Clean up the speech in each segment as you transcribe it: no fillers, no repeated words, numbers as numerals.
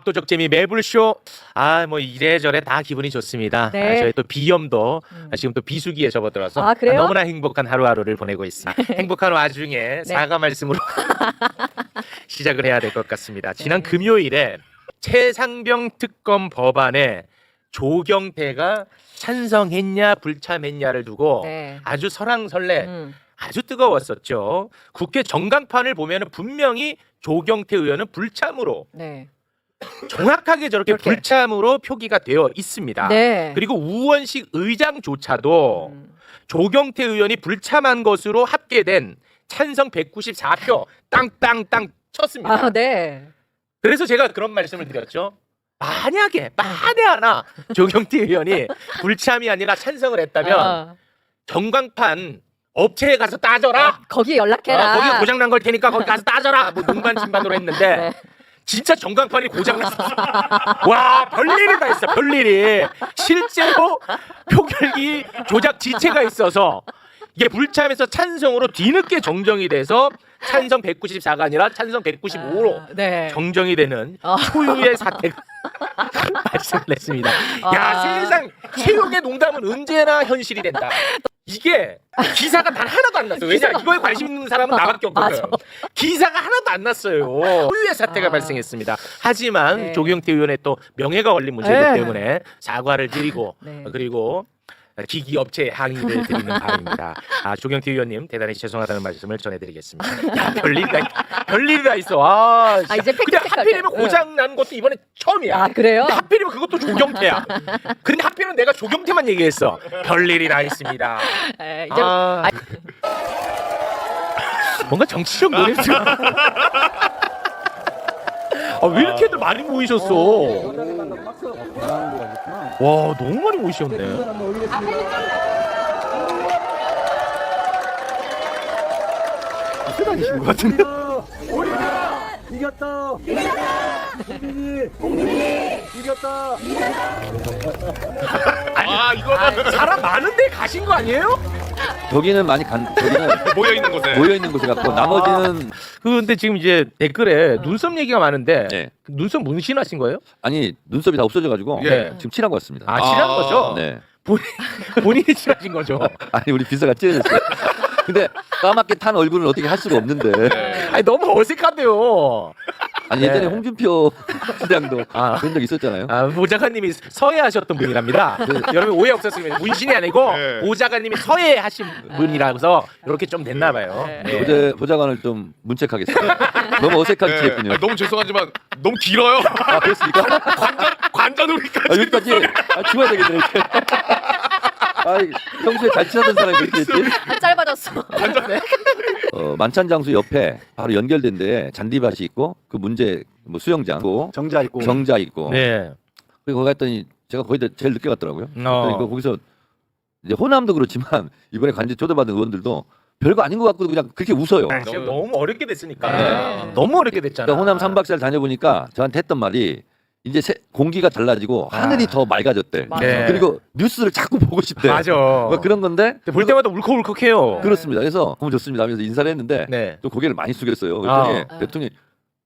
압도적 재미 매불쇼. 뭐 이래저래 다 기분이 좋습니다. 네. 저희 또 비염도 지금 또 비수기에 접어들어서 아, 그래요? 너무나 행복한 하루하루를 보내고 있습니다. 행복한 와중에 사과 말씀으로 시작을 해야 될 것 같습니다. 지난 금요일에 최상병 특검 법안에 조경태가 찬성했냐 불참했냐를 두고 네. 아주 설왕설래 아주 뜨거웠었죠. 국회 전광판을 보면 분명히 조경태 의원은 불참으로 네. 정확하게 저렇게 그렇게. 불참으로 표기가 되어 있습니다. 네. 그리고 우원식 의장조차도 조경태 의원이 불참한 것으로 합계된 찬성 194표 땅땅땅 쳤습니다. 아, 네. 그래서 제가 그런 말씀을 드렸죠. 만약에 만에 하나 조경태 의원이 불참이 아니라 찬성을 했다면 아, 전광판 업체에 가서 따져라. 거기 연락해라. 거기가 고장난 걸 테니까 거기 가서 따져라. 뭐 눈반진반으로 했는데 네. 진짜 전광판이 고장났어. 와, 별일이 다 있어. 별일이. 실제로 표결기 조작 지체가 있어서 이게 불참에서 찬성으로 뒤늦게 정정이 돼서 찬성 194가 아니라 찬성 195로 네. 정정이 되는 초유의 사태가 발생을 했습니다. 야, 세상 최용의 농담은 언제나 현실이 된다. 이게 기사가 단 하나도 안 났어요. 왜냐, 이거에 관심 있는 사람은 나밖에 없거든. 기사가 하나도 안 났어요. 초유의 사태가 발생했습니다. 하지만 네. 조경태 의원의 또 명예가 걸린 문제이기 네. 때문에 사과를 드리고 네. 그리고 기기 업체에 항의를 드리는 바입니다. 조경태 의원님 대단히 죄송하다는 말씀을 전해드리겠습니다. 야, 별일이 다 있어. 이제 팩트 근데 체크할 하필이면 때. 고장 난 것도 이번에 처음이야. 아, 그래요? 근데 하필이면 그것도 조경태야. 근데 하필이면 내가 조경태만 얘기했어. 별일이 다 있습니다. 네, 이제 뭔가 정치적 노래가 왜 이렇게들 많이 모이셨어? 와, 너무 많이 모이셨네. 앞에 다니신 것 같은데. 이겼다. 공민이 이겼다. 이거는 사람 많은데 가신 거 아니에요? 저기는 많이 저기는 모여 있는 곳에. 모여 있는 곳에 갖고 나머지는 근데 지금 이제 댓글에 눈썹 얘기가 많은데 네. 눈썹 문신하신 거예요? 아니 눈썹이 다 없어져가지고 예. 지금 칠한 것 같습니다. 칠한 거죠? 네. 본인이 칠하신 거죠? 아니 우리 비서가 찢어졌어요. 근데 까맣게 탄 얼굴은 어떻게 할 수가 없는데. 아니 너무 어색한데요. 아니 예전에 네. 홍준표 시장도 그런 적 있었잖아요. 보좌관님이 서해하셨던 분이랍니다. 여러분 오해 없었으면 문신이 아니고 보좌관님이 서해하신 분이라서 이렇게 좀 됐나 봐요. 네. 어제 보좌관을 좀 문책하겠습니다. 너무 어색한 지했군요. 너무 죄송하지만 너무 길어요. 그렇습니까? 관자놀이까지. 여기까지 지워야 되겠네 이렇게. 평소에 잘 친하던 사람이 그렇게 했지? 짧아졌어. 만찬 장소 옆에 바로 연결된 데에 잔디밭이 있고 그 문제 수영장 있고 정자 있고. 정자 있고 네. 그리고 거기 갔더니 제가 거의 제일 늦게 갔더라고요. 그러니까 거기서 이제 호남도 그렇지만 이번에 관제 초대받은 의원들도 별거 아닌 것 같고 그냥 그렇게 웃어요. 지금 너무 어렵게 됐으니까. 네. 너무 어렵게 됐잖아. 그러니까 호남 3박 4일 다녀보니까 저한테 했던 말이 이제 공기가 달라지고 하늘이 더 맑아졌대. 네. 그리고 뉴스를 자꾸 보고 싶대. 맞아. 뭐 그런 건데 볼 때마다 울컥울컥해요. 그렇습니다. 그래서 너무 좋습니다 하면서 인사를 했는데 네. 또 고개를 많이 숙였어요. 그랬더니 아. 대통령이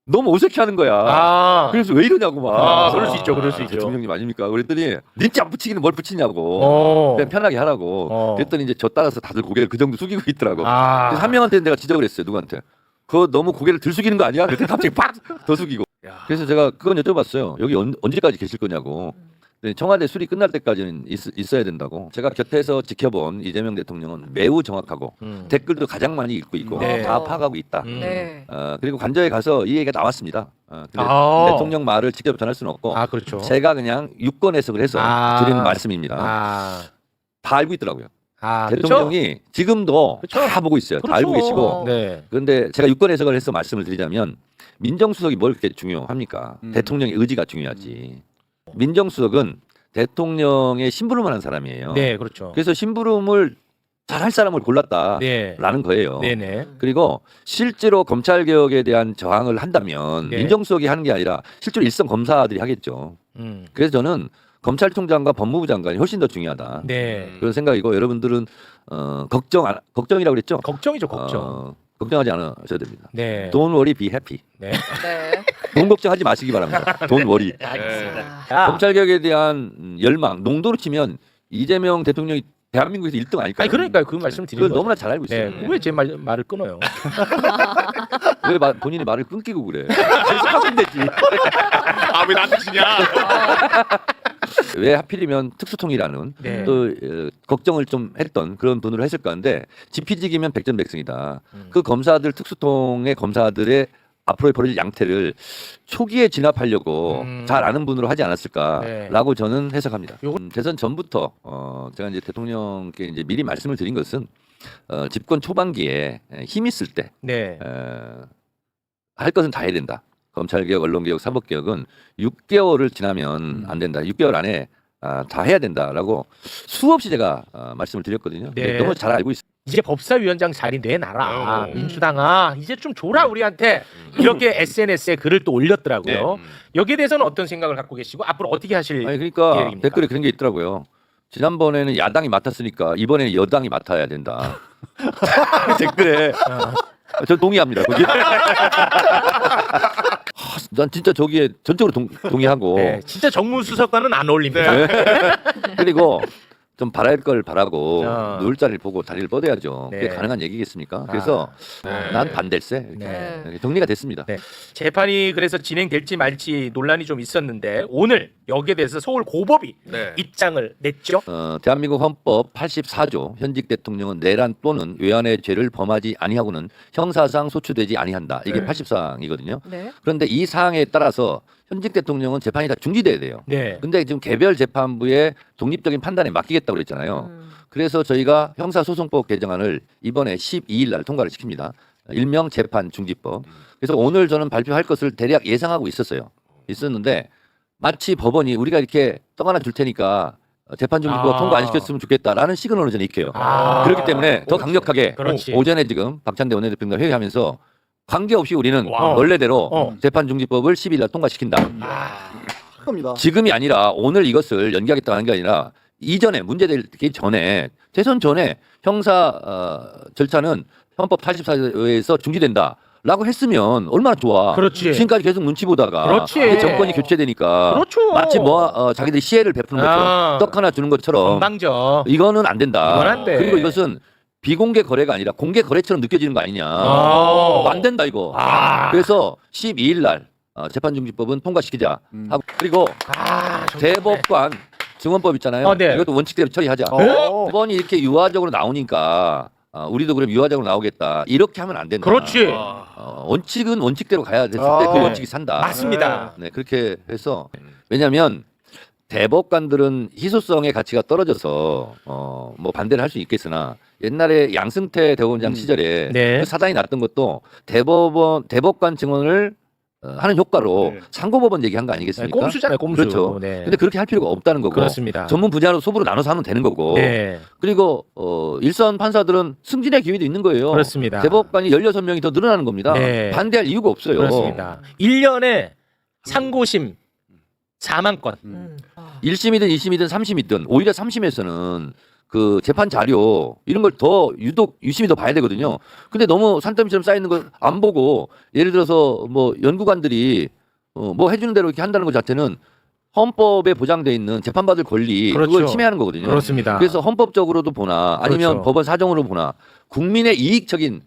너무 어색해하는 거야. 그래서 왜 이러냐고 막. 그럴 수 있죠, 그럴 수 있죠. 대통령님 아닙니까? 그랬더니 닌자 안 붙이기는 뭘 붙이냐고. 그냥 편하게 하라고. 그랬더니 이제 저 따라서 다들 고개를 그 정도 숙이고 있더라고. 그래서 한 명한테는 내가 지적을 했어요. 누구한테. 그거 너무 고개를 들 숙이는 거 아니야? 그랬더니 갑자기 팍 더 숙이고. 그래서 제가 그건 여쭤봤어요. 여기 언제까지 계실 거냐고. 청와대 수리 끝날 때까지는 있어야 된다고. 제가 곁에서 지켜본 이재명 대통령은 매우 정확하고 댓글도 가장 많이 읽고 있고 네. 다 파악하고 있다. 네. 그리고 관저에 가서 이 얘기가 나왔습니다. 근데 대통령 말을 직접 전할 수는 없고 그렇죠. 제가 그냥 유권 해석을 해서 드리는 말씀입니다. 다 알고 있더라고요. 대통령이 지금도 그렇죠. 다 보고 있어요. 다 알고 계시고. 네. 그런데 제가 유권 해석을 해서 말씀을 드리자면 민정수석이 뭘 그렇게 중요합니까? 대통령의 의지가 중요하지. 민정수석은 대통령의 심부름을 하는 사람이에요. 네, 그렇죠. 그래서 심부름을 잘할 사람을 골랐다라는 네. 거예요. 네네. 그리고 실제로 검찰 개혁에 대한 저항을 한다면 네. 민정수석이 하는 게 아니라 실제로 일선 검사들이 하겠죠. 그래서 저는 검찰총장과 법무부 장관이 훨씬 더 중요하다. 네. 그런 생각이고 여러분들은 걱정이라고 그랬죠? 걱정이죠, 걱정. 걱정하지 않으셔야 됩니다. 네. Don't worry, be happy. 네. 네. 돈 걱정하지 마시기 바랍니다. 돈 워리. 알겠습니다. 검찰 개혁에 대한 열망, 농도로 치면 이재명 대통령이 대한민국에서 1등 아닐까요? 아니 그러니까요. 그 말씀을 드리는 그걸 거예요. 너무나 잘 알고 있어요. 네. 왜 제 말을 끊어요? 왜 본인이 말을 끊기고 그래? 하면 되지. 아 왜 나한테 지냐? 왜 하필이면 특수통이라는 네. 또 걱정을 좀 했던 그런 분으로 했을까 하는데 지피지기면 백전백승이다. 그 검사들 특수통의 검사들의 앞으로의 벌어질 양태를 초기에 진압하려고 잘 아는 분으로 하지 않았을까라고 저는 해석합니다. 대선 전부터 제가 이제 대통령께 이제 미리 말씀을 드린 것은 집권 초반기에 힘 있을 때 네. 할 것은 다 해야 된다. 검찰개혁, 언론개혁, 사법개혁은 6개월을 지나면 안 된다. 6개월 안에 다 해야 된다라고 수없이 제가 말씀을 드렸거든요. 네. 너무 잘 알고 있습니다. 이제 법사위원장 자리 내놔라. 민주당아 이제 좀 줘라 우리한테. 이렇게 SNS에 글을 또 올렸더라고요. 여기에 대해서는 어떤 생각을 갖고 계시고 앞으로 어떻게 하실 아니 그러니까 계획입니까? 댓글에 그런 게 있더라고요. 지난번에는 야당이 맡았으니까 이번에는 여당이 맡아야 된다. 댓글에 저 동의합니다. 거기. 난 진짜 저기에 전적으로 동의하고. 네, 진짜 정무수석과는 안 어울립니다. 네. 그리고 좀 바랄 걸 바라고 어. 누울 자리를 보고 다리를 뻗어야죠. 그게 네. 가능한 얘기겠습니까? 그래서 네. 난 반댈세. 이렇게 네. 정리가 됐습니다. 네. 재판이 그래서 진행될지 말지 논란이 좀 있었는데 오늘 여기에 대해서 서울 고법이 네. 입장을 냈죠. 대한민국 헌법 84조 현직 대통령은 내란 또는 외환의 죄를 범하지 아니하고는 형사상 소추되지 아니한다. 이게 네. 80사항이거든요. 네. 그런데 이 사항에 따라서 현직 대통령은 재판이 다 중지돼야 돼요. 네. 근데 지금 개별 재판부의 독립적인 판단에 맡기겠다고 그랬잖아요. 그래서 저희가 형사소송법 개정안을 이번에 12일 날 통과를 시킵니다. 일명 재판 중지법. 그래서 오늘 저는 발표할 것을 대략 예상하고 있었는데 마치 법원이 우리가 이렇게 떡 하나 줄 테니까 재판 중지법 통과 안 시켰으면 좋겠다라는 시그널을 저는 익혀요. 그렇기 때문에 더 강력하게 그렇지. 오전에 지금 박찬대 원내대표과 회의하면서 관계없이 우리는 와. 원래대로 재판 중지법을 10일 날 통과시킨다. 겁니다. 지금이 아니라 오늘 이것을 연기하겠다고 하는 게 아니라 이전에 문제되기 전에 대선 전에 형사 절차는 헌법 84조에서 중지된다라고 했으면 얼마나 좋아. 그렇지. 지금까지 계속 눈치 보다가 그렇지. 이게 정권이 교체되니까 그렇죠. 마치 자기들이 시혜를 베푸는 것처럼 떡 하나 주는 것처럼 건방져. 이거는 안 된다. 이건 안 돼. 그리고 이것은 비공개 거래가 아니라 공개 거래처럼 느껴지는 거 아니냐. 안 된다 이거. 그래서 12일 날 재판중지법은 통과시키자 하고 그리고 대법관 증언법 있잖아요. 네. 이것도 원칙대로 처리하자. 법원이 이렇게 유화적으로 나오니까 우리도 그럼 유화적으로 나오겠다. 이렇게 하면 안 된다. 그렇지. 원칙은 원칙대로 가야 됐을 때 그 원칙이 산다. 맞습니다. 네, 그렇게 해서 왜냐하면 대법관들은 희소성의 가치가 떨어져서 뭐 반대를 할 수 있겠으나 옛날에 양승태 대법원장 시절에 네. 그 사단이 났던 것도 대법관 증언을 하는 효과로 상고법원 얘기한 거 아니겠습니까? 꼼수잖아요, 꼼수. 그렇죠. 네. 근데 그렇게 할 필요가 없다는 거고. 그렇습니다. 전문 분야로 소부로 나눠서 하면 되는 거고. 네. 그리고 일선 판사들은 승진의 기회도 있는 거예요. 그렇습니다. 대법관이 16명이 더 늘어나는 겁니다. 네. 반대할 이유가 없어요. 그렇습니다. 1년에 상고심 4만 건. 1심이든 2심이든 3심이든 오히려 3심에서는 그 재판 자료 이런 걸 더 유독 유심히 더 봐야 되거든요. 근데 너무 산더미처럼 쌓여 있는 걸 안 보고 예를 들어서 뭐 연구관들이 뭐 해주는 대로 이렇게 한다는 것 자체는 헌법에 보장돼 있는 재판받을 권리 그렇죠. 그걸 침해하는 거거든요. 그렇습니다. 그래서 헌법적으로도 보나 아니면 그렇죠. 법원 사정으로 보나 국민의 이익적인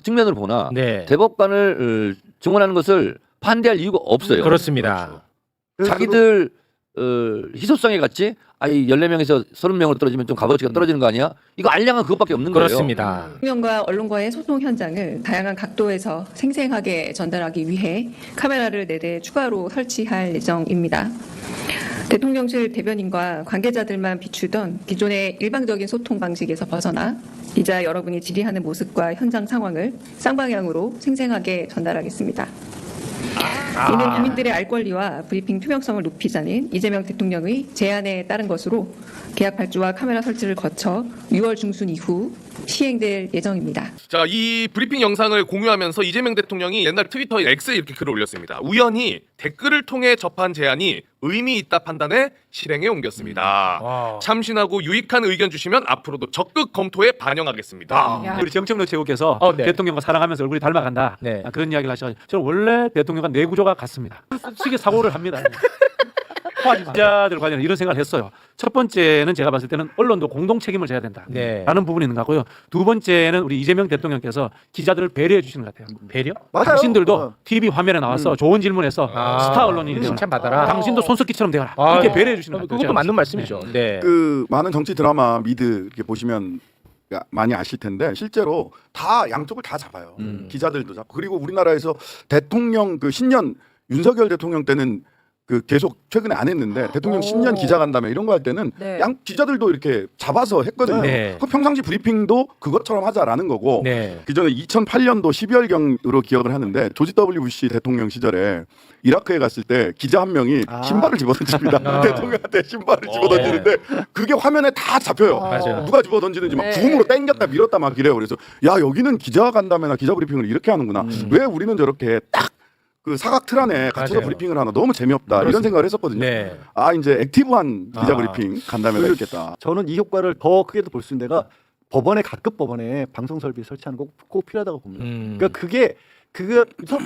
측면으로 보나 네. 대법관을 증언하는 것을 반대할 이유가 없어요. 그렇습니다. 자기들 희소성에 같이 14명에서 30명으로 떨어지면 좀 값어치가 떨어지는 거 아니야? 이거 알량은 그것밖에 없는 거예요. 그렇습니다. 대통령과 언론과의 소송 현장을 다양한 각도에서 생생하게 전달하기 위해 카메라를 4대 추가로 설치할 예정입니다. 대통령실 대변인과 관계자들만 비추던 기존의 일방적인 소통 방식에서 벗어나 기자 여러분이 질의하는 모습과 현장 상황을 쌍방향으로 생생하게 전달하겠습니다. 이는 국민들의 알 권리와 브리핑 투명성을 높이자는 이재명 대통령의 제안에 따른 것으로 계약 발주와 카메라 설치를 거쳐 6월 중순 이후 시행될 예정입니다. 자, 이 브리핑 영상을 공유하면서 이재명 대통령이 옛날 트위터에 X에 이렇게 글을 올렸습니다. 우연히 댓글을 통해 접한 제안이 의미 있다 판단해 실행에 옮겼습니다. 참신하고 유익한 의견 주시면 앞으로도 적극 검토에 반영하겠습니다. 야. 우리 정청래 최고께서 네. 대통령과 사랑하면서 얼굴이 닮아간다. 네. 그런 이야기를 하셔가지고 저는 원래 대통령과 뇌구조가 같습니다. 시기 사고를 합니다. 기자들 관련 이런 생각을 했어요. 첫 번째는 제가 봤을 때는 언론도 공동 책임을 져야 된다. 네. 라는 부분이 있는 것 같고요. 두 번째는 우리 이재명 대통령께서 기자들을 배려해 주시는 것 같아요. 배려? 맞아요. 당신들도 TV 화면에 나와서 좋은 질문해서 스타 언론인이 되거나 칭찬 받아라. 당신도 손석희처럼 되거나 이렇게 배려해 주시는 것 같아요. 그것도 맞는 말씀이죠. 네. 그 많은 정치 드라마 미드 이렇게 보시면 많이 아실 텐데 실제로 다 양쪽을 다 잡아요. 기자들도 잡고 그리고 우리나라에서 대통령 그 신년 윤석열 대통령 때는 그 계속 최근에 안 했는데 대통령 신년 기자간담회 이런 거 할 때는 네. 양 기자들도 이렇게 잡아서 했거든요. 네. 그 평상시 브리핑도 그것처럼 하자라는 거고 네. 그 전에 2008년도 12월경으로 기억을 하는데 조지 W 부시 대통령 시절에 이라크에 갔을 때 기자 한 명이 신발을 집어던집니다. 대통령한테 신발을 집어던지는데 그게 화면에 다 잡혀요. 맞아요. 누가 집어던지는지 막 네. 구음으로 땡겼다 밀었다 막 이래요. 그래서 야 여기는 기자간담회나 기자 브리핑을 이렇게 하는구나. 왜 우리는 저렇게 딱 그 사각 틀 안에 갇혀서 맞아요. 브리핑을 하나 너무 재미없다 이런 생각을 했었거든요. 네. 아 이제 액티브한 기자 브리핑 간담회가 있겠다. 저는 이 효과를 더 크게도 볼 수 있는 데가 법원에 각급 법원에 방송 설비 설치하는 거 꼭 필요하다고 봅니다. 그러니까 그게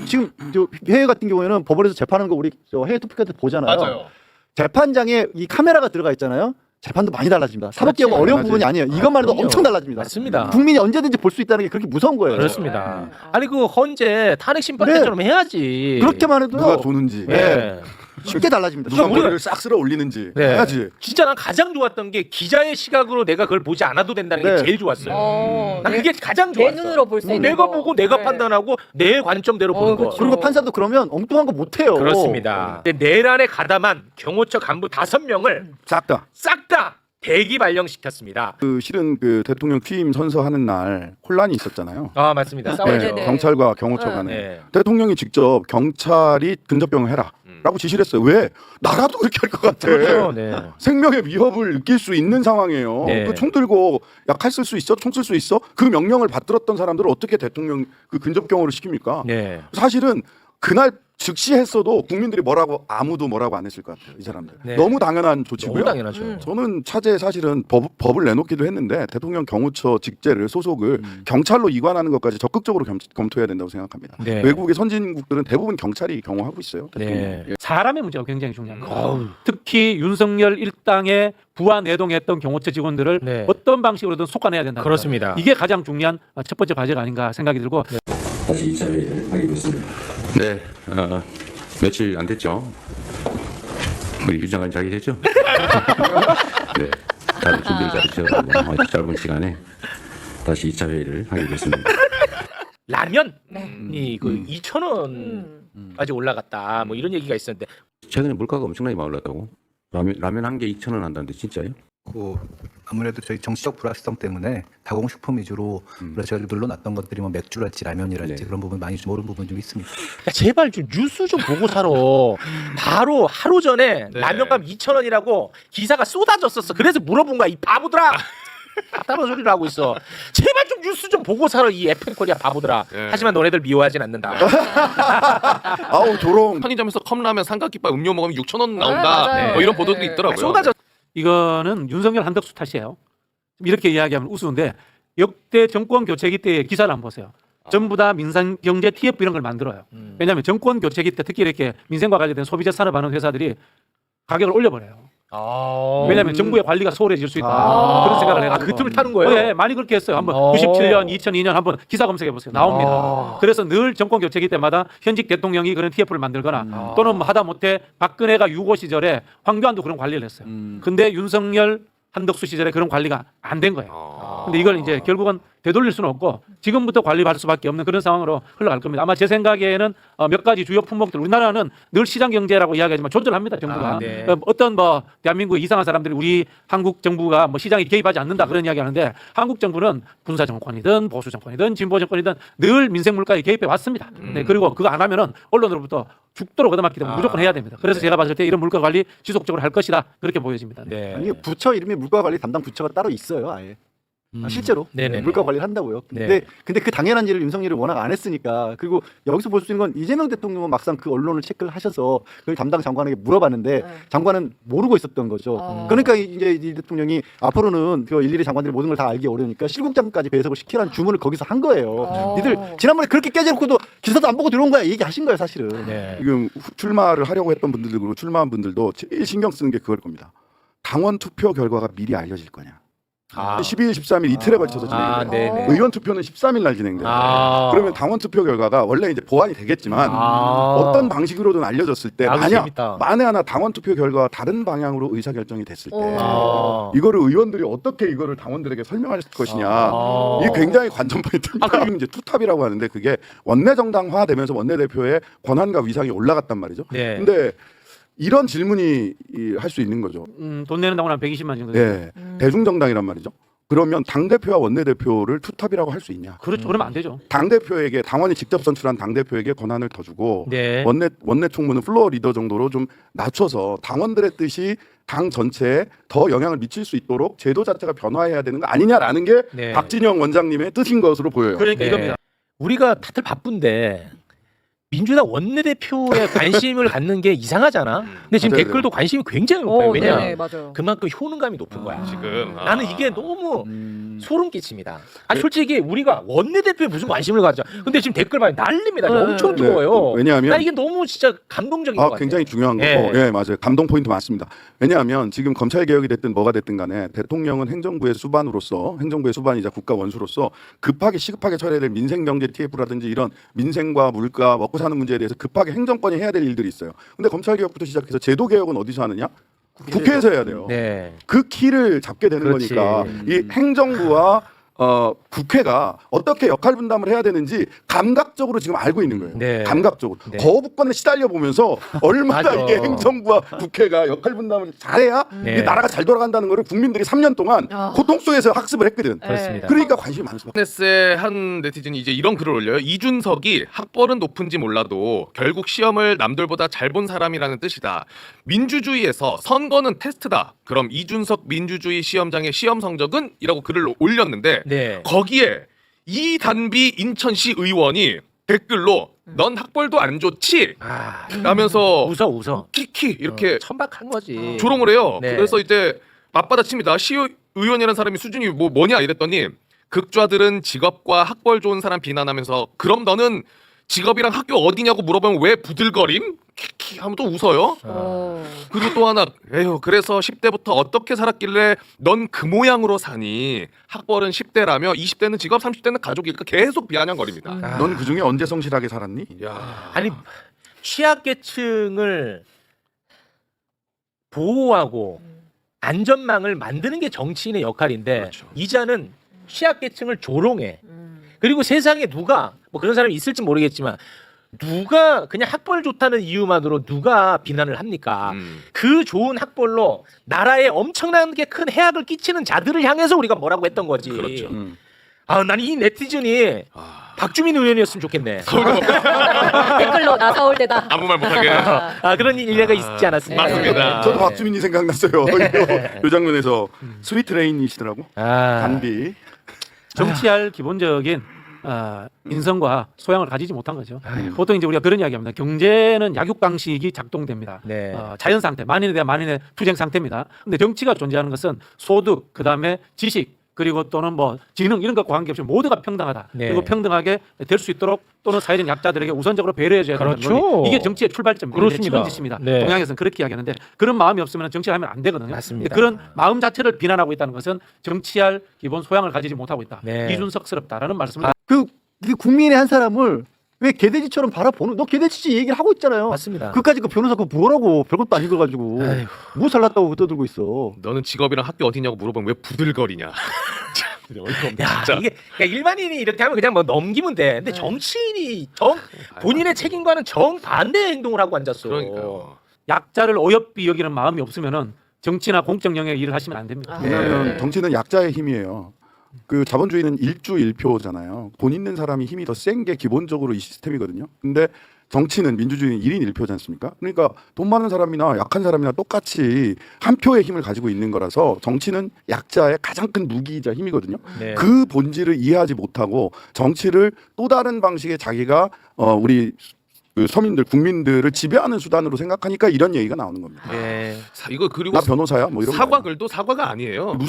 지금 저 해외 같은 경우에는 법원에서 재판하는 거 우리 저 해외 토픽 때 보잖아요. 맞아요. 재판장에 이 카메라가 들어가 있잖아요. 재판도 많이 달라집니다. 사법개혁은 그렇지. 어려운 맞아요. 부분이 아니에요. 이것만 해도 그럼요. 엄청 달라집니다. 맞습니다. 국민이 언제든지 볼 수 있다는 게 그렇게 무서운 거예요. 그렇습니다. 아니 그 헌재 탄핵 심판 네. 때처럼 해야지. 그렇게만 해도 누가 도는지 네. 쉽게 달라집니다. 누가 우리가- 머리를 싹 쓸어 올리는지 네. 해야지. 진짜 난 가장 좋았던 게 기자의 시각으로 내가 그걸 보지 않아도 된다는 게 네. 제일 좋았어요. 난 그게 가장 내 좋았어. 눈으로 볼 수 있는 내가 거. 보고 내가 네. 판단하고 내 관점대로 보는 거. 그렇죠. 그리고 판사도 그러면 엉뚱한 거 못해요. 그렇습니다. 근데 내란에 가담한 경호처 간부 5명을 싹 다. 싹 다 대기 발령시켰습니다. 그 실은 그 대통령 취임 선서하는 날 혼란이 있었잖아요. 아 맞습니다. 싸웠죠. 네. 경찰과 경호처 간에 네. 대통령이 직접 경찰이 근접병을 해라라고 지시를 했어요. 왜? 나라도 그렇게 할 것 같아. 그렇죠. 네. 생명의 위협을 느낄 수 있는 상황이에요. 네. 그 총 들고 야 칼 쓸 수 있어? 총 쓸 수 있어? 그 명령을 받들었던 사람들을 어떻게 대통령 그 근접경호를 시킵니까? 네. 사실은 그날 즉시 했어도 국민들이 아무도 뭐라고 안 했을 것 같아요. 이 사람들. 네. 너무 당연한 조치고요. 너무 당연하죠. 저는 차제에 사실은 법을 내놓기도 했는데 대통령 경호처 직제를 소속을 경찰로 이관하는 것까지 적극적으로 검토해야 된다고 생각합니다. 네. 외국의 선진국들은 대부분 경찰이 경호하고 있어요. 대통령. 네. 사람의 문제가 굉장히 중요합니다. 특히 윤석열 일당에 부하 내동했던 경호처 직원들을 네. 어떤 방식으로든 속아내야 된다. 그렇습니다. 이게 가장 중요한 첫 번째 과제가 아닌가 생각이 들고 다시 2차 회의를 하게 됐습니다. 네, 며칠 안 됐죠. 우리 유 장관 잘 계셨죠? 네, 다들 준비를 잘하셔서 짧은 시간에 다시 2차 회의를 하게 됐습니다. 라면이 그 2,000원까지 올라갔다. 뭐 이런 얘기가 있었는데 최근에 물가가 엄청나게 많이 올랐다고? 라면 한 개 2,000원 한다는데 진짜요? 아무래도 저희 정치적 불확실성 때문에 가공식품 위주로 저희가 눌러놨던 것들이 뭐 맥주랄지 라면이랄지 네. 그런 부분 많이 좀 오른 부분 좀 있습니다. 야, 제발 좀 뉴스 좀 보고 살아. 바로 하루 전에 라면값 2,000원이라고 기사가 쏟아졌었어. 그래서 물어본 거야. 이 바보들아. 따로 소리를 하고 있어. 제발 좀 뉴스 좀 보고 살아. 이 FM 코리아 바보들아. 하지만 너네들 미워하진 않는다. 아우 조롱. 편의점에서 컵라면 삼각김밥 음료 먹으면 6,000원 맞아요. 나온다. 뭐 이런 보도도 있더라고요. 쏟아졌. 이거는 윤석열 한덕수 탓이에요. 이렇게 이야기하면 우스운데 역대 정권 교체기 때의 기사를 한번 보세요. 전부 다 민생 경제 TF 이런 걸 만들어요. 왜냐하면 정권 교체기 때 특히 이렇게 민생과 관련된 소비재 산업하는 회사들이 가격을 올려버려요. 왜냐하면 정부의 관리가 소홀해질 수 있다. 그런 생각을 해요. 그 틈을 타는 거예요? 네, 많이 그렇게 했어요. 한번 97년, 2002년 한번 기사 검색해 보세요. 나옵니다. 그래서 늘 정권 교체기 때마다 현직 대통령이 그런 TF를 만들거나 또는 뭐 하다못해 박근혜가 유고 시절에 황교안도 그런 관리를 했어요. 근데 윤석열 한덕수 시절에 그런 관리가 안 된 거예요. 근데 이걸 이제 결국은 되돌릴 수는 없고 지금부터 관리받을 수밖에 없는 그런 상황으로 흘러갈 겁니다. 아마 제 생각에는 몇 가지 주요 품목들 우리나라는 늘 시장 경제라고 이야기하지만 조절합니다. 정부가. 네. 어떤 뭐 대한민국 이상한 사람들이 우리 한국 정부가 뭐 시장에 개입하지 않는다 그런 이야기 하는데 한국 정부는 군사 정권이든 보수 정권이든 진보 정권이든 늘 민생 물가에 개입해 왔습니다. 네, 그리고 그거 안 하면은 언론으로부터 죽도록 얻어맞기 때문에 무조건 해야 됩니다. 그래서 제가 봤을 때 이런 물가 관리 지속적으로 할 것이다 그렇게 보여집니다. 네. 아니 부처 이름이 물가관리 담당 부처가 따로 있어요, 아예. 실제로 네네네. 물가 관리를 한다고요. 근데 그 당연한 일을 윤석열이 워낙 안 했으니까. 그리고 여기서 볼 수 있는 건 이재명 대통령은 막상 그 언론을 체크를 하셔서 그걸 담당 장관에게 물어봤는데 장관은 모르고 있었던 거죠. 그러니까 이제 이 대통령이 앞으로는 그 일일이 장관들이 모든 걸 다 알기 어려우니까 실국장까지 배석을 시키라는 주문을 거기서 한 거예요. 니들 지난번에 그렇게 깨져놓고도 기사도 안 보고 들어온 거야 얘기하신 거예요 사실은. 지금 출마를 하려고 했던 분들도 그리고 출마한 분들도 제일 신경 쓰는 게 그걸 겁니다. 당원 투표 결과가 미리 알려질 거냐. 12일, 13일 이틀에 걸쳐서 진행돼요. 의원 투표는 13일 날 진행돼요. 그러면 당원 투표 결과가 원래 이제 보완이 되겠지만 어떤 방식으로든 알려졌을 때 만에 하나 당원 투표 결과가 다른 방향으로 의사 결정이 됐을 때 이거를 의원들이 어떻게 이거를 당원들에게 설명할 것이냐. 이게 굉장히 관전 포인트입니다. 그럼 이제 투탑이라고 하는데 그게 원내 정당화 되면서 원내대표의 권한과 위상이 올라갔단 말이죠. 근데 이런 질문이 할 수 있는 거죠. 돈 내는 당원 한 120만 정도. 네, 대중정당이란 말이죠. 그러면 당대표와 원내대표를 투탑이라고 할 수 있냐? 그렇죠. 그러면 안 되죠. 당대표에게 당원이 직접 선출한 당대표에게 권한을 더 주고 원내 총무는 플로어 리더 정도로 좀 낮춰서 당원들의 뜻이 당 전체에 더 영향을 미칠 수 있도록 제도 자체가 변화해야 되는 거 아니냐라는 게 박진영 원장님의 뜻인 것으로 보여요. 그러니까 이겁니다. 우리가 다들 바쁜데 민주당 원내대표에 관심을 갖는 게 이상하잖아. 근데 지금 맞아요. 댓글도 관심이 굉장히 높아요. 왜냐? 네네, 맞아요. 그만큼 효능감이 높은 거야. 지금 나는 이게 너무 소름 끼칩니다. 솔직히 우리가 원내대표에 무슨 관심을 가져. 근데 지금 댓글 봐요. 난립니다. 엄청 뜨거워요. 왜냐하면 나 이게 너무 진짜 감동적인 것 같아요. 굉장히 중요한 거고, 맞아요. 감동 포인트 많습니다. 왜냐하면 지금 검찰 개혁이 됐든 뭐가 됐든 간에 대통령은 행정부의 수반이자 국가 원수로서 급하게 시급하게 처리해야 될 민생 경제 TF라든지 이런 민생과 물가 먹고 사는 문제에 대해서 급하게 행정권이 해야 될 일들이 있어요. 근데 검찰 개혁부터 시작해서 제도 개혁은 어디서 하느냐? 국회에서 해야 돼요. 그 키를 잡게 되는 거니까 이 행정부와 국회가 어떻게 역할 분담을 해야 되는지 감각적으로 지금 알고 있는 거예요. 감각적으로. 거부권에 시달려 보면서 얼마나 이게 행정부와 국회가 역할 분담을 잘해야 이 나라가 잘 돌아간다는 거를 국민들이 3년 동안 고통 속에서 학습을 했거든. 그렇습니다. 그러니까 관심이 많습니다. SNS에 한 네티즌이 이제 이런 글을 올려요. 이준석이 학벌은 높은지 몰라도 결국 시험을 남들보다 잘 본 사람이라는 뜻이다. 민주주의에서 선거는 테스트다. 그럼 이준석 민주주의 시험장의 시험 성적은? 이라고 글을 올렸는데 거기에 이단비 인천시 의원이 댓글로 넌 학벌도 안 좋지? 라면서 웃어. 키키 이렇게 천박한 거지. 조롱을 해요. 그래서 이제 맞받아칩니다. 시의원이라는 사람이 수준이 뭐냐 이랬더니 극좌들은 직업과 학벌 좋은 사람 비난하면서 그럼 너는 직업이랑 학교 어디냐고 물어보면 왜 부들거림? 키키 하면 또 웃어요. 그리고 또 하나 에휴 그래서 10대부터 어떻게 살았길래 넌 그 모양으로 사니? 학벌은 10대라며 20대는 직업 30대는 가족일까 계속 비아냥거립니다. 넌 그중에 언제 성실하게 살았니? 아니 취약계층을 보호하고 안전망을 만드는 게 정치인의 역할인데 이자는 취약계층을 조롱해. 그리고 세상에 누가 뭐 그런 사람이 있을지 모르겠지만 누가 그냥 학벌 좋다는 이유만으로 누가 비난을 합니까? 그 좋은 학벌로 나라에 엄청나게 큰 해악을 끼치는 자들을 향해서 우리가 뭐라고 했던 거지. 그렇죠. 난 이 네티즌이 박주민 의원이었으면 좋겠네. 댓글로 나 서울대다. 아무 말 못하게. 그런 일례가 있지 않았습니까? 맞습니다. 저도 박주민이 생각났어요. 이 장면에서 스위트레인이시더라고. 단비. 정치할 기본적인 인성과 소양을 가지지 못한 거죠. 보통 이제 우리가 그런 이야기합니다. 경제는 약육 방식이 작동됩니다. 자연 상태, 만인에 대한 만인의 투쟁 상태입니다. 근데 정치가 존재하는 것은 소득, 그다음에 지식, 그리고 또는 뭐 지능 이런 것과 관계없이 모두가 평등하다. 그리고 평등하게 될 수 있도록 또는 사회적 약자들에게 우선적으로 배려해줘야 된다는 거죠. 이게 정치의 출발점, 그렇습니다. 지식입니다. 동양에서는 그렇게 이야기하는데 그런 마음이 없으면 정치를 하면 안 되거든요. 맞습니다. 그런 마음 자체를 비난하고 있다는 것은 정치할 기본 소양을 가지지 못하고 있다. 이준석스럽다라는 말씀을 그 국민의 한 사람을 왜 개돼지처럼 바라보는? 너 개돼지지 얘기를 하고 있잖아요. 맞습니다. 그까지 그 변호사 그거 뭐라고 별것도 아닌 거 가지고 뭐 잘났다고 떠들고 있어. 너는 직업이랑 학교 어디냐고 물어보면 왜 부들거리냐. 야, 이게 그러니까 일반인이 이렇게 하면 그냥 뭐 넘기면 돼. 근데 정치인이 본인의 책임과는 정반대의 행동을 하고 앉았어. 그러니까요. 약자를 어여삐 여기는 마음이 없으면은 정치나 공적 영역의 일을 하시면 안 됩니다. 왜냐하면 정치는 약자의 힘이에요. 그 자본주의는 일주 일표잖아요. 돈 있는 사람이 힘이 더 센 게 기본적으로 이 시스템이거든요. 근데 정치는 민주주의는 1인 1표지 않습니까? 그러니까 돈 많은 사람이나 약한 사람이나 똑같이 한 표의 힘을 가지고 있는 거라서 정치는 약자의 가장 큰 무기이자 힘이거든요. 네. 그 본질을 이해하지 못하고 정치를 또 다른 방식의 자기가 우리 그 서민들 국민들을 지배하는 수단으로 생각하니까 이런 얘기가 나오는 겁니다. 예. 이거 그리고 나 변호사야 뭐 이런 거 사과글도 사과가 아니에요.